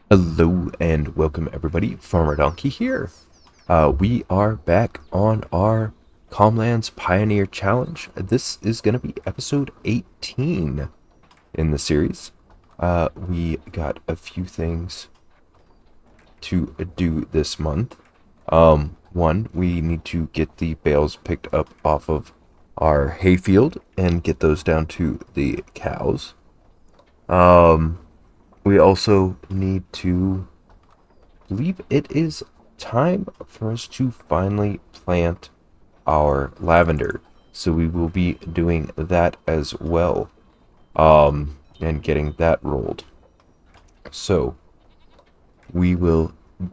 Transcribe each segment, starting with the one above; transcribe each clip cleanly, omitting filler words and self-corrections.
Hello and welcome everybody, Farmer Donkey here. We are back on our Calmlands Pioneer Challenge. This is going to be episode 18 in the series. We got a few things to do this month. One, we need to get the bales picked up off of our hayfield and get those down to the cows. We also need to believe it is time for us to finally plant our lavender. So we will be doing that as well. And getting that rolled. So we will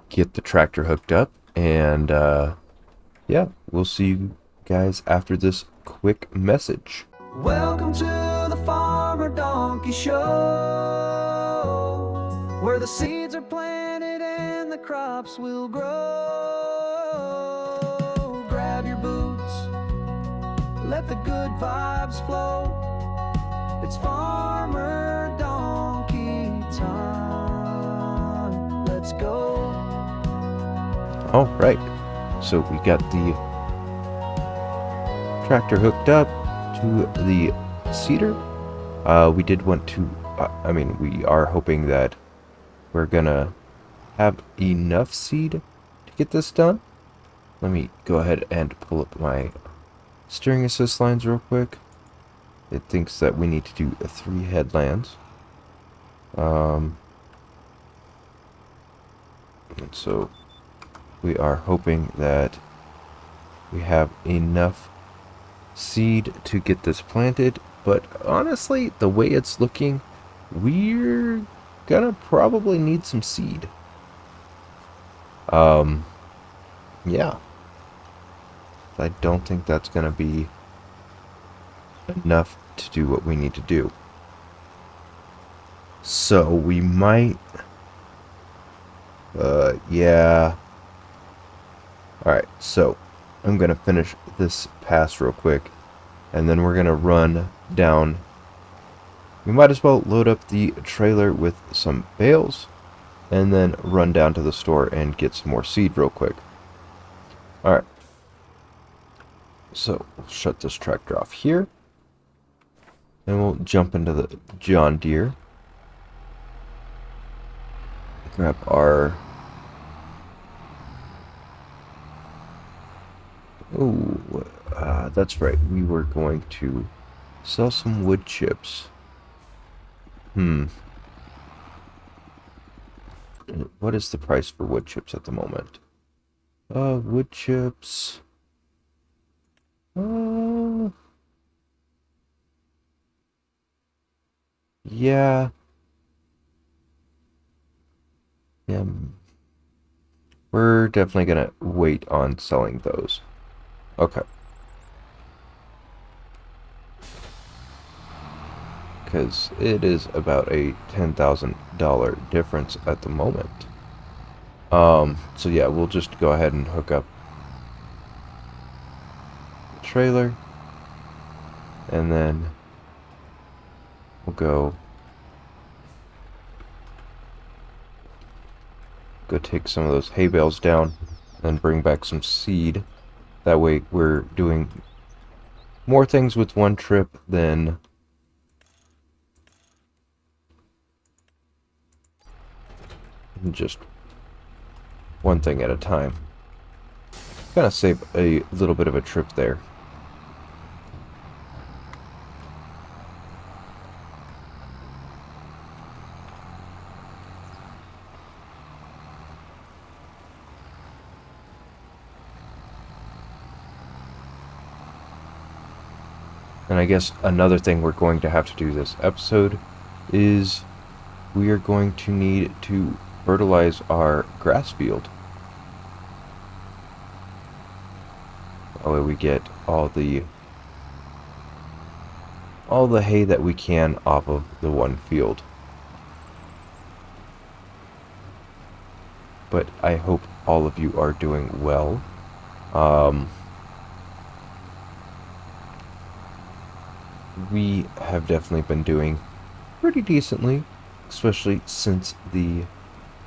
get the tractor hooked up and yeah, we'll see you guys after this quick message. Welcome to the Farmer Donkey Show, where the seeds are planted and the crops will grow. Grab your boots, let the good vibes flow. It's Farmer Donkey time. Let's go. All right, so we got the tractor hooked up to the seeder. We did want to, we are hoping that we're gonna have enough seed to get this done. Let me go ahead and pull up my steering assist lines real quick. It thinks that we need to do 3 headlands. And so we are hoping that we have enough seed to get this planted, but honestly, the way it's looking, we're gonna probably need some seed. Yeah. I don't think that's gonna be enough to do what we need to do. So we might yeah. Alright, so I'm gonna finish this pass real quick, and then we're gonna run down. We might as well load up the trailer with some bales, and then run down to the store and get some more seed real quick. Alright. So, we'll shut this tractor off here, and we'll jump into the John Deere. Grab our... that's right. We were going to sell some wood chips. What is the price for wood chips at the moment? Wood chips... yeah. Yeah. We're definitely gonna wait on selling those. Okay. Because it is about a $10,000 difference at the moment. So yeah, we'll just go ahead and hook up the trailer, and then we'll go take some of those hay bales down, and bring back some seed. That way we're doing more things with one trip than just one thing at a time. Kind of save a little bit of a trip there. And I guess another thing we're going to have to do this episode is we are going to need to fertilize our grass field. That way we get all the hay that we can off of the one field. But I hope all of you are doing well. We have definitely been doing pretty decently, especially since the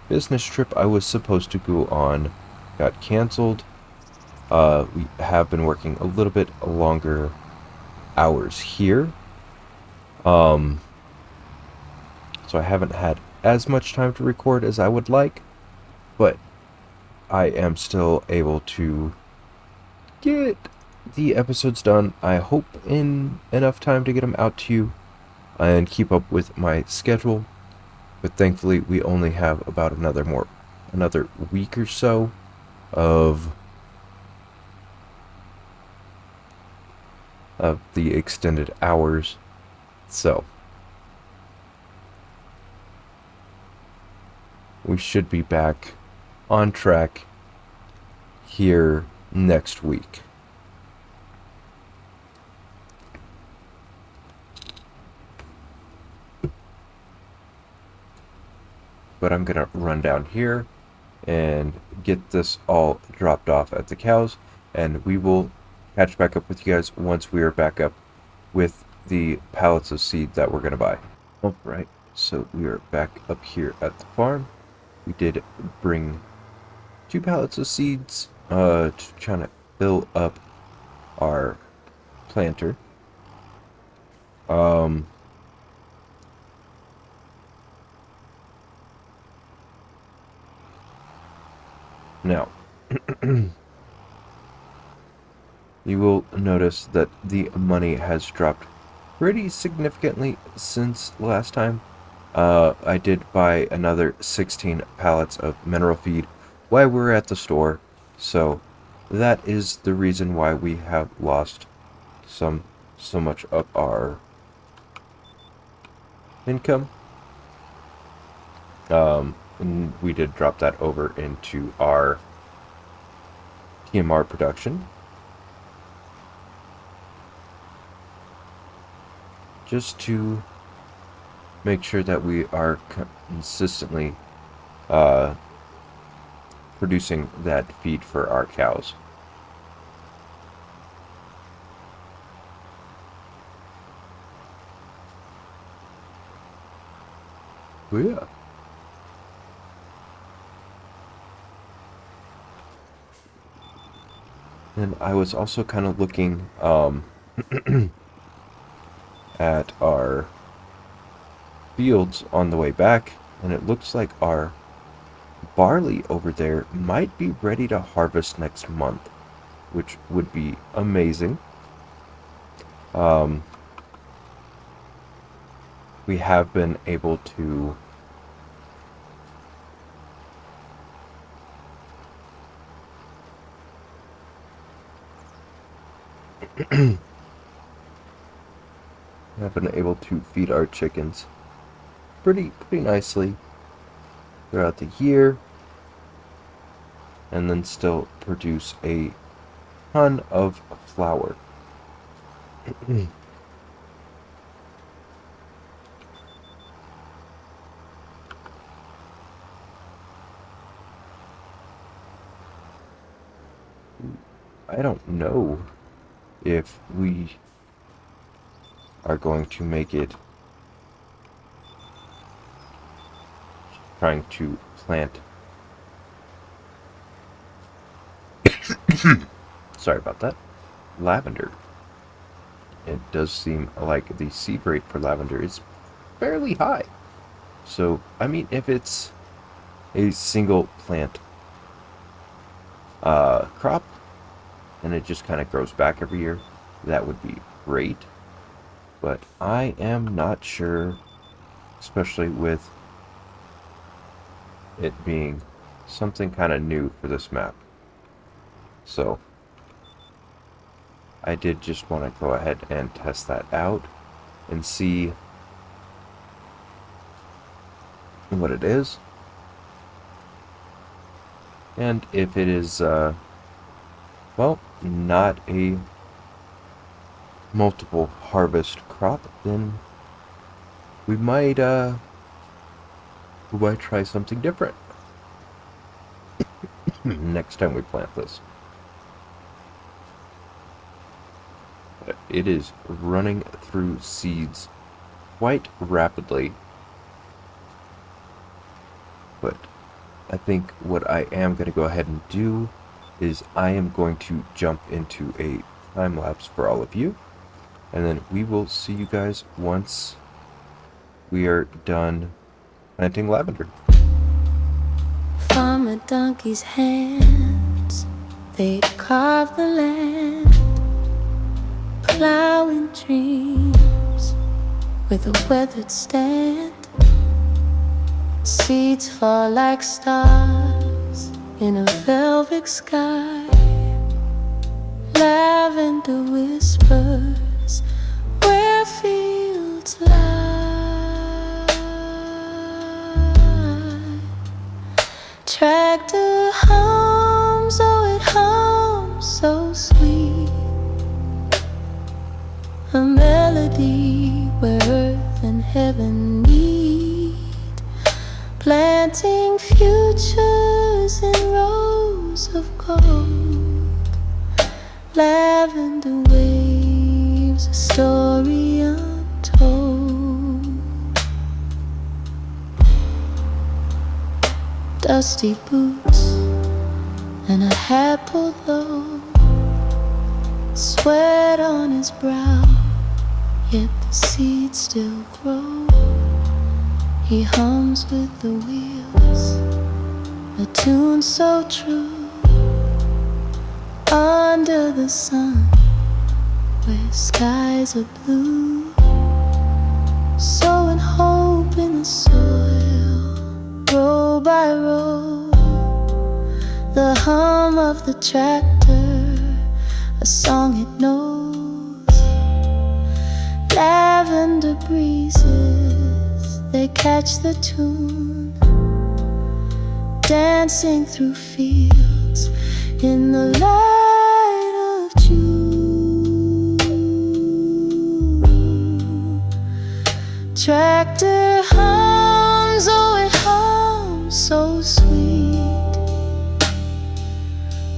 business trip I was supposed to go on got canceled. We have been working a little bit longer hours here. So I haven't had as much time to record as I would like, but I am still able to get the episodes done, I hope in enough time to get them out to you and keep up with my schedule. But thankfully we only have about another week or so of the extended hours. So we should be back on track here next week. But I'm gonna run down here and get this all dropped off at the cows, and we will catch back up with you guys once we are back up with the pallets of seed that we're gonna buy. Alright, so we are back up here at the farm. We did bring 2 pallets of seeds to try to fill up our planter. Now, you will notice that the money has dropped pretty significantly since last time. I did buy another 16 pallets of mineral feed while we were at the store, so that is the reason why we have lost so much of our income. And we did drop that over into our TMR production, just to make sure that we are consistently producing that feed for our cows. Oh, yeah. And I was also kind of looking at our fields on the way back, and it looks like our barley over there might be ready to harvest next month, which would be amazing. We have been able to feed our chickens pretty nicely throughout the year, and then still produce a ton of flour. I don't know if we are going to make it trying to plant. Sorry about that. Lavender. It does seem like the seed rate for lavender is fairly high. So, I mean, if it's a single plant crop and it just kind of grows back every year, that would be great. But I am not sure, especially with it being something kind of new for this map. So I did just want to go ahead and test that out and see what it is. And if it is, well, not a multiple harvest crop, then we might try something different next time we plant this. It is running through seeds quite rapidly, but I think what I am going to go ahead and do is I am going to jump into a time lapse for all of you, and then we will see you guys once we are done planting lavender. Farmer Donkey's hands, they carve the land, plowing dreams with a weathered stand. Seeds fall like stars in a velvet sky. Lavender whispers where fields lie. Tractor hums, oh it hums so sweet, a melody where earth and heaven meet, planting futures in rows of gold. Lavender waves, a story untold. Dusty boots and a hat pulled low, sweat on his brow, yet the seeds still grow. He hums with the wheels, a tune so true, under the sun where skies are blue. Sowing hope in the soil, row by row, the hum of the tractor, a song it knows. Lavender breezes, they catch the tune, dancing through fields in the light of June. Tractor hums, oh it hums so sweet,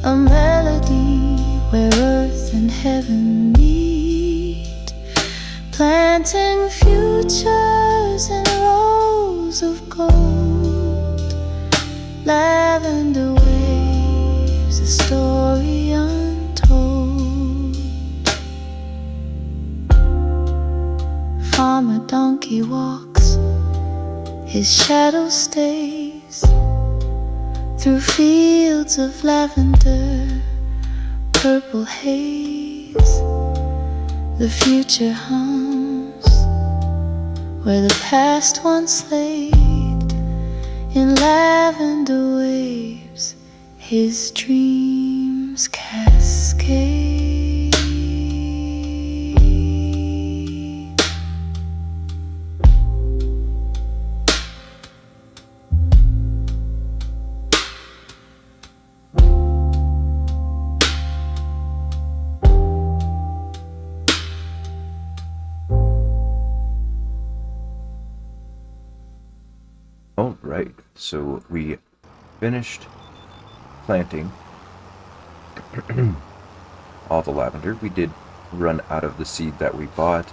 a melody where earth and heaven meet, planting futures in rows of gold. Lavender waves, a story untold. Farmer Donkey walks, his shadow stays through fields of lavender, purple haze. The future hums where the past once laid, in lavender waves his dreams cascade. Alright, so we finished planting all the lavender. We did run out of the seed that we bought.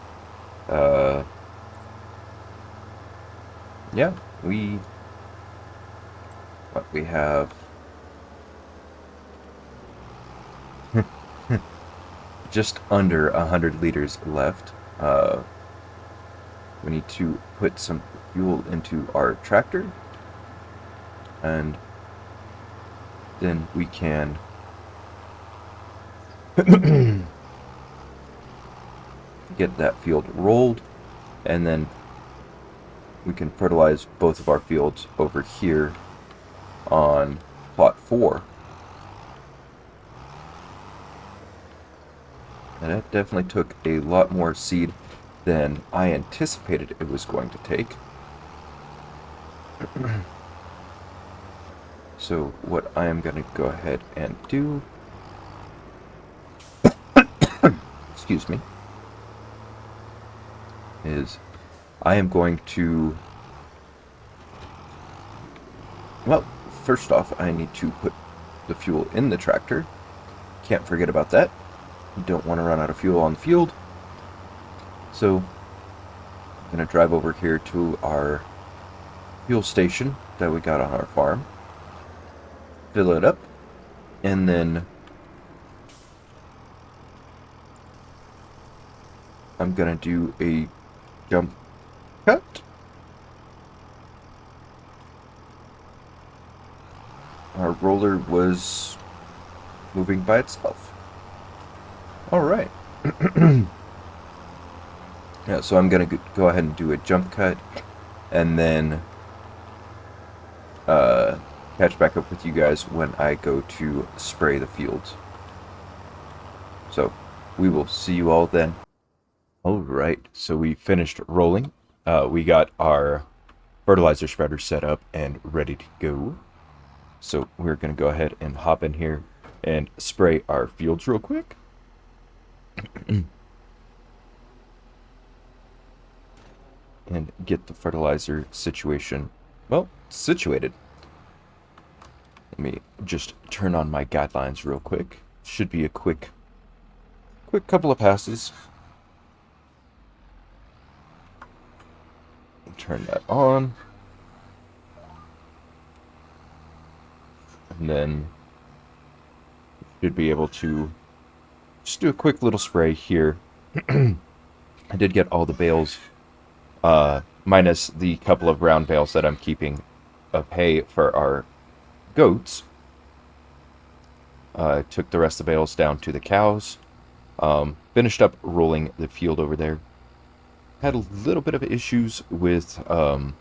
Yeah, we have just under 100 liters left. We need to put some fuel into our tractor, and then we can get that field rolled, and then we can fertilize both of our fields over here on plot 4. And that definitely took a lot more seed than I anticipated it was going to take. So what I am going to go ahead and do, excuse me, is I am going to, well, first off, I need to put the fuel in the tractor. Can't forget about that. You don't want to run out of fuel on the field. So I'm going to drive over here to our fuel station that we got on our farm. fill it up, and then I'm gonna do a jump cut. Our roller was moving by itself. Alright. Yeah, so I'm gonna go ahead and do a jump cut, and then catch back up with you guys when I go to spray the fields. So, we will see you all then. Alright, so we finished rolling. We got our fertilizer spreader set up and ready to go. So we're going to go ahead and hop in here and spray our fields real quick. And get the fertilizer situation, well, situated. Let me just turn on my guidelines real quick. Should be a quick couple of passes. Turn that on. And then should be able to just do a quick little spray here. I did get all the bales, minus the couple of round bales that I'm keeping of hay for our goats. Took the rest of the bales down to the cows. Finished up rolling the field over there. Had a little bit of issues with a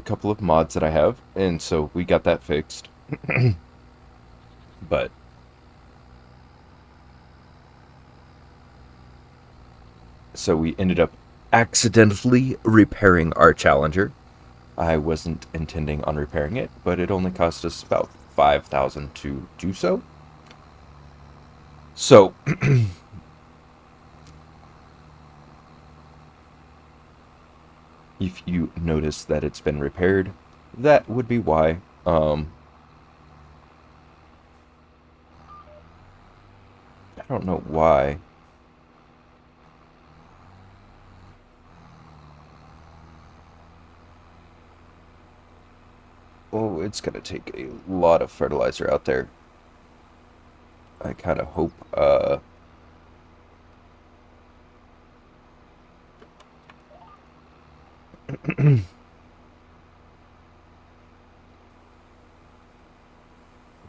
couple of mods that I have, and so we got that fixed. But so we ended up accidentally repairing our Challenger. I wasn't intending on repairing it, but it only cost us about 5,000 to do so. So if you notice that it's been repaired, that would be why. I don't know why. Oh, it's gonna take a lot of fertilizer out there. I kind of hope, but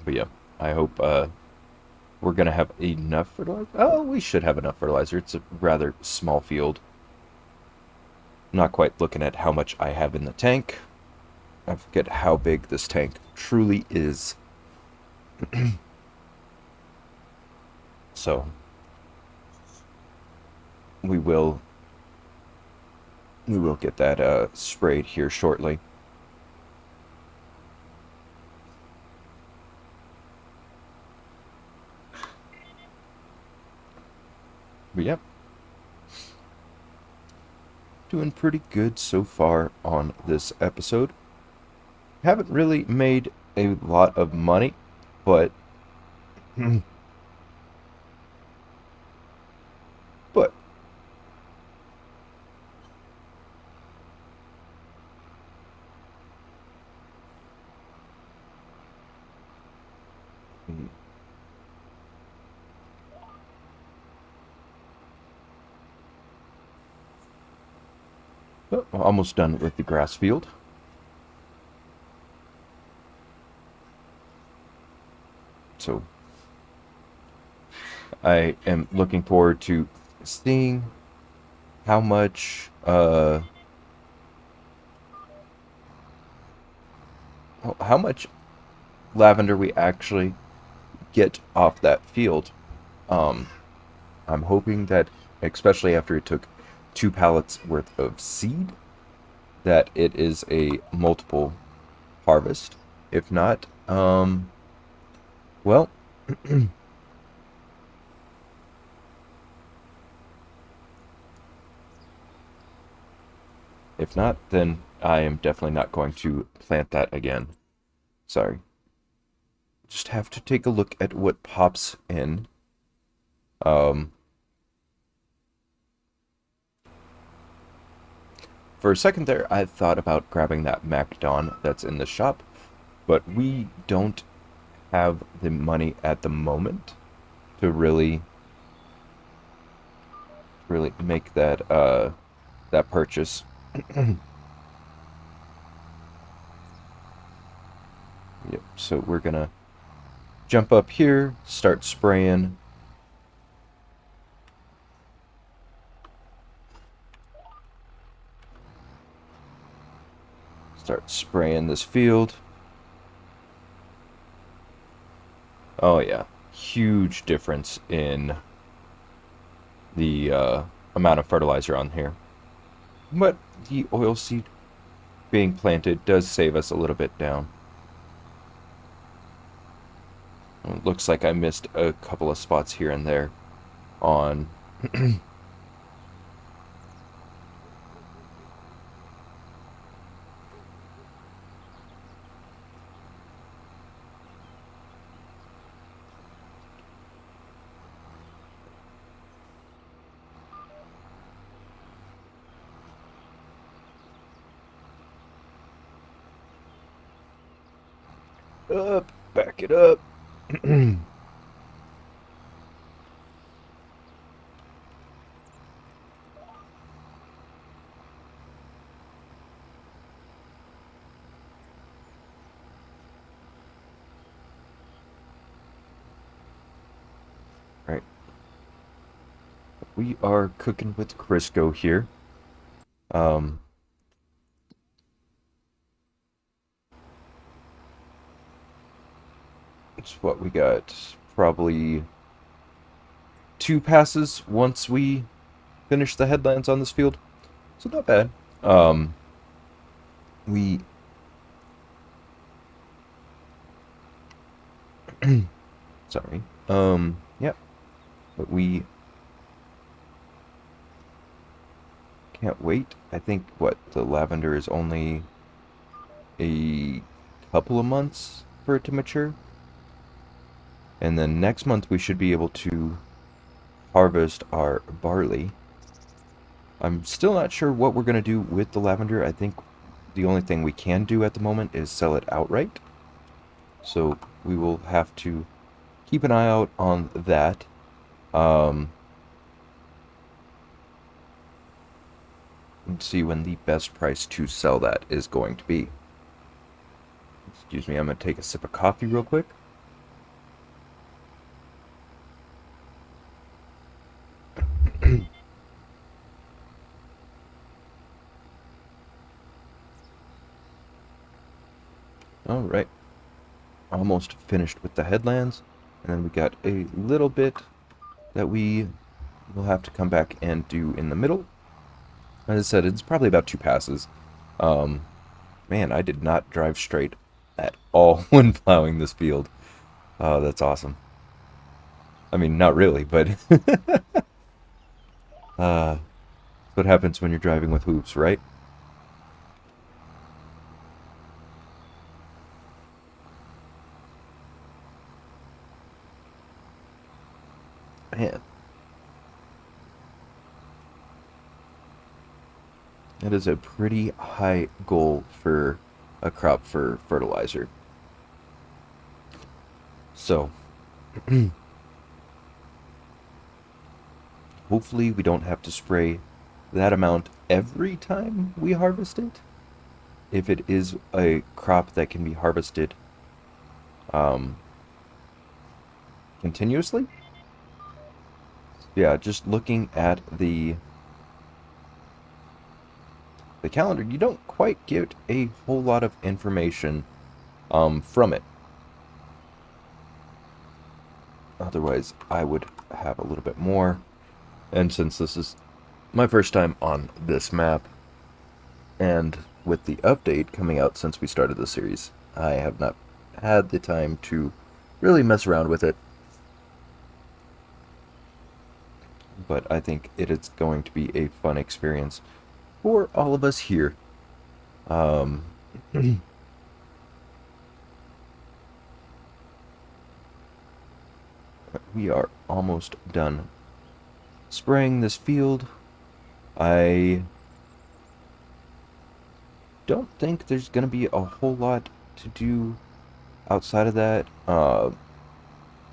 yeah, I hope, we're gonna have enough fertilizer. Oh, we should have enough fertilizer. It's a rather small field. Not quite looking at how much I have in the tank. I forget how big this tank truly is. So we will get that sprayed here shortly. But yep, doing pretty good so far on this episode. Haven't really made a lot of money, but but oh, almost done with the grass field. So I am looking forward to seeing how much lavender we actually get off that field. I'm hoping that, especially after it took 2 pallets worth of seed, that it is a multiple harvest. If not, well, if not, then I am definitely not going to plant that again. Sorry. Just have to take a look at what pops in. For a second there, I thought about grabbing that MacDon that's in the shop, but we don't have the money at the moment to really make that purchase. Yep, so we're gonna jump up here, start spraying. Start spraying this field. Oh yeah, huge difference in the amount of fertilizer on here. But the oilseed being planted does save us a little bit down. It looks like I missed a couple of spots here and there on up, back it up. Right. We are cooking with Crisco here. Um, it's what we got. Probably 2 passes once we finish the headlands on this field. So not bad. We sorry. Yeah. But we can't wait. I think what the lavender is only a couple of months for it to mature. And then next month we should be able to harvest our barley. I'm still not sure what we're going to do with the lavender. I think the only thing we can do at the moment is sell it outright. So we will have to keep an eye out on that. And see when the best price to sell that is going to be. Excuse me, I'm going to take a sip of coffee real quick. Alright, almost finished with the headlands, and then we got a little bit that we will have to come back and do in the middle. As I said, it's probably about 2 passes. Man, I did not drive straight at all when plowing this field. Oh, that's awesome. I mean, not really, but what happens when you're driving with hooves, right? Man, that is a pretty high goal for a crop for fertilizer. So, hopefully we don't have to spray that amount every time we harvest it. If it is a crop that can be harvested continuously. Yeah, just looking at the calendar, you don't quite get a whole lot of information from it. Otherwise, I would have a little bit more. And since this is my first time on this map, and with the update coming out since we started the series, I have not had the time to really mess around with it. But I think it is going to be a fun experience for all of us here. We are almost done spraying this field. I don't think there's going to be a whole lot to do outside of that. I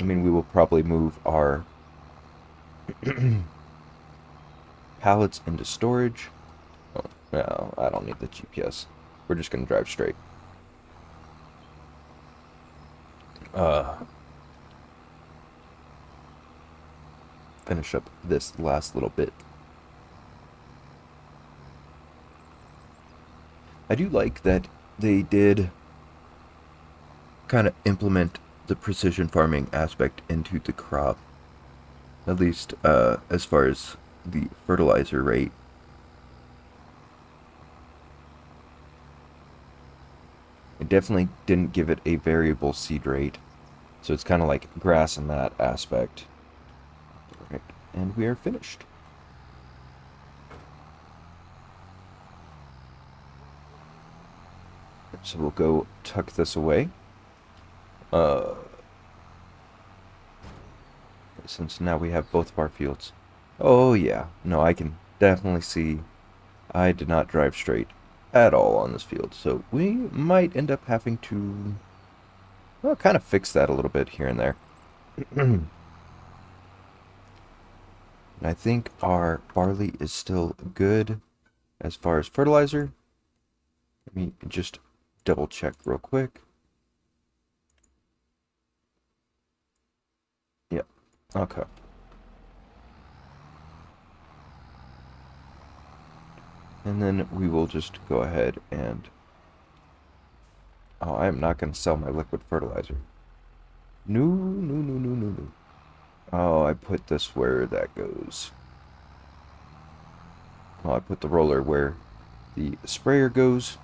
mean, we will probably move our pallets into storage. Oh, no, I don't need the GPS. We're just going to drive straight. Finish up this last little bit. I do like that they did kind of implement the precision farming aspect into the crop. At least as far as the fertilizer rate. It definitely didn't give it a variable seed rate. So it's kind of like grass in that aspect. Right. And we are finished. So we'll go tuck this away. Since now we have both of our fields. Oh yeah, no, I can definitely see I did not drive straight at all on this field. So we might end up having to, well, kind of fix that a little bit here and there. And I think our barley is still good as far as fertilizer. Let me just double check real quick. Yep. Okay. And then we will just go ahead and... Oh, I am not going to sell my liquid fertilizer. No, no, no, no, no, no. Oh, I put this where that goes. Oh, I put the roller where the sprayer goes.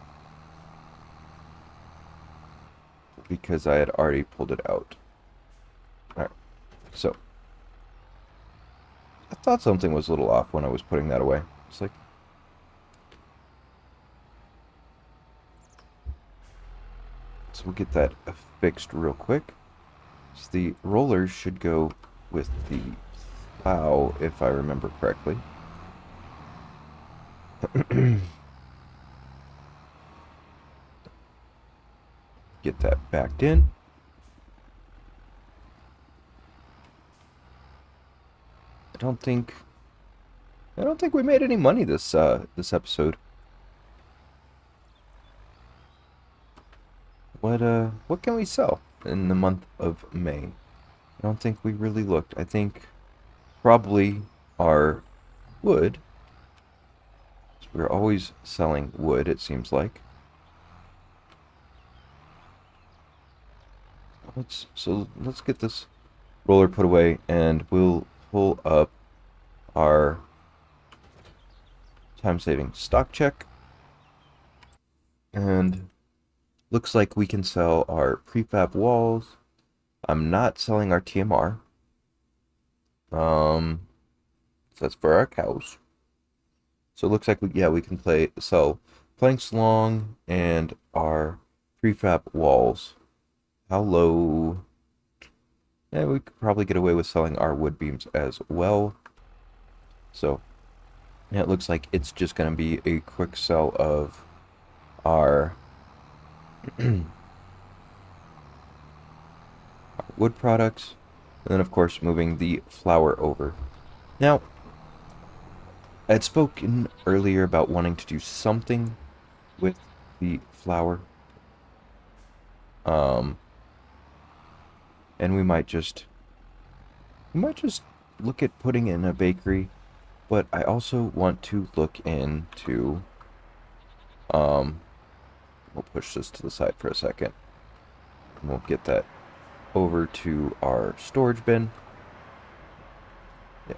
Because I had already pulled it out. Alright, so. I thought something was a little off when I was putting that away. It's like... So we'll get that fixed real quick. So the roller should go with the plow, if I remember correctly. Get that backed in. I don't think we made any money this episode. What can we sell in the month of May? I don't think we really looked. I think probably our wood. We're always selling wood, it seems like. Let's get this roller put away, and we'll pull up our time-saving stock check. And looks like we can sell our prefab walls. I'm not selling our TMR. So that's for our cows. So it looks like we can sell planks long and our prefab walls. How low? Yeah, we could probably get away with selling our wood beams as well. So yeah, it looks like it's just going to be a quick sell of our wood products, and then of course moving the flour over. Now, I had spoken earlier about wanting to do something with the flour. And we might just look at putting in a bakery, but I also want to look into we'll push this to the side for a second. And we'll get that over to our storage bin. Yeah.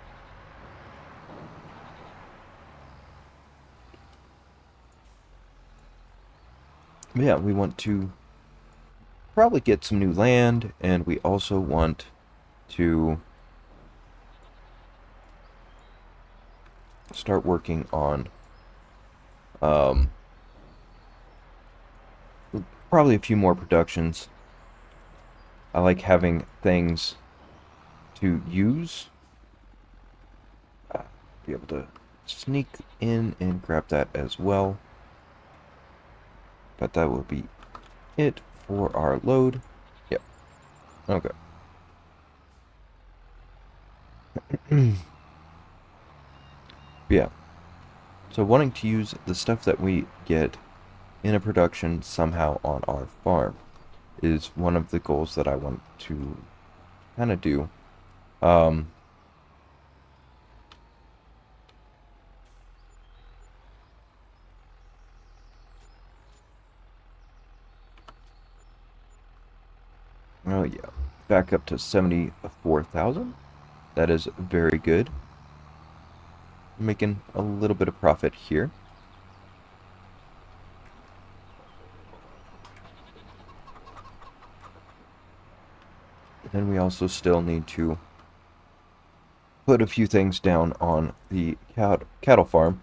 Yeah, we want to probably get some new land, and we also want to start working on probably a few more productions. I like having things to use. Be able to sneak in and grab that as well. but that will be it for our load. Yep. Okay. Yeah. So wanting to use the stuff that we get in a production somehow on our farm is one of the goals that I want to kind of do. Um, oh yeah, back up to 74,000. That is very good. Making a little bit of profit here. Then we also still need to put a few things down on the cattle farm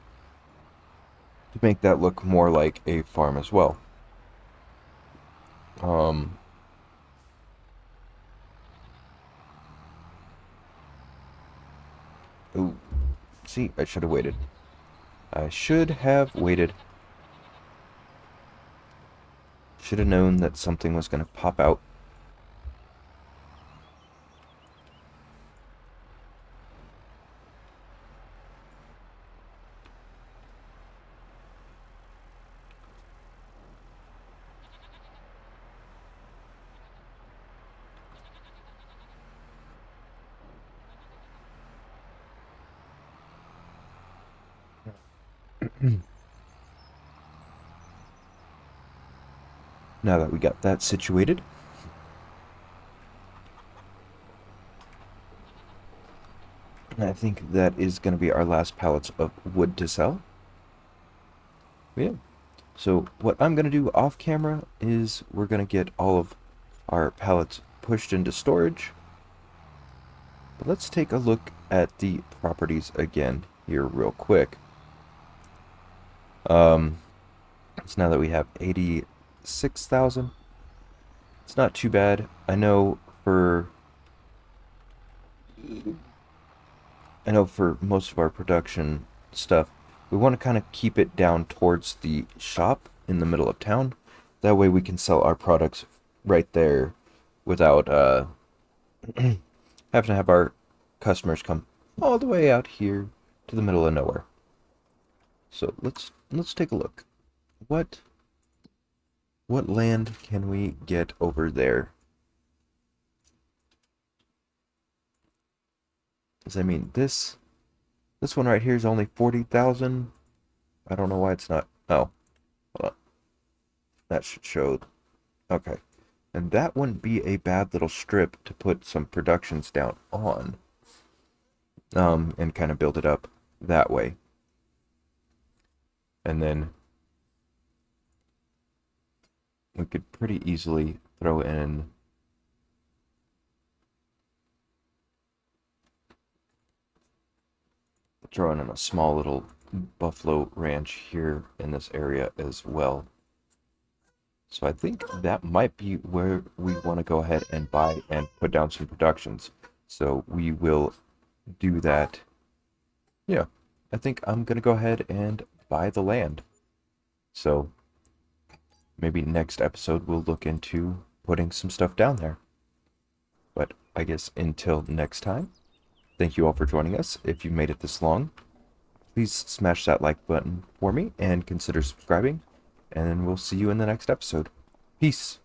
to make that look more like a farm as well. Um, ooh, see, I should have waited. I should have waited. Should have known that something was going to pop out. Now that we got that situated, I think that is going to be our last pallets of wood to sell. Yeah. So what I'm going to do off camera is we're going to get all of our pallets pushed into storage. But let's take a look at the properties again here real quick. So now that we have 86,000, it's not too bad. I know for most of our production stuff, we want to kind of keep it down towards the shop in the middle of town. That way we can sell our products right there without having to have our customers come all the way out here to the middle of nowhere. So let's take a look. What land can we get over there? I mean, this one right here is only 40,000. I don't know why it's not. Oh, hold on. That should show. Okay. And that wouldn't be a bad little strip to put some productions down on. And kind of build it up that way. And then we could pretty easily throw in a small little buffalo ranch here in this area as well. So I think that might be where we want to go ahead and buy and put down some productions. So we will do that. Yeah, I think I'm going to go ahead and buy the land. So maybe next episode we'll look into putting some stuff down there. But I guess until next time, thank you all for joining us. If you made it this long, please smash that like button for me and consider subscribing. And we'll see you in the next episode. Peace.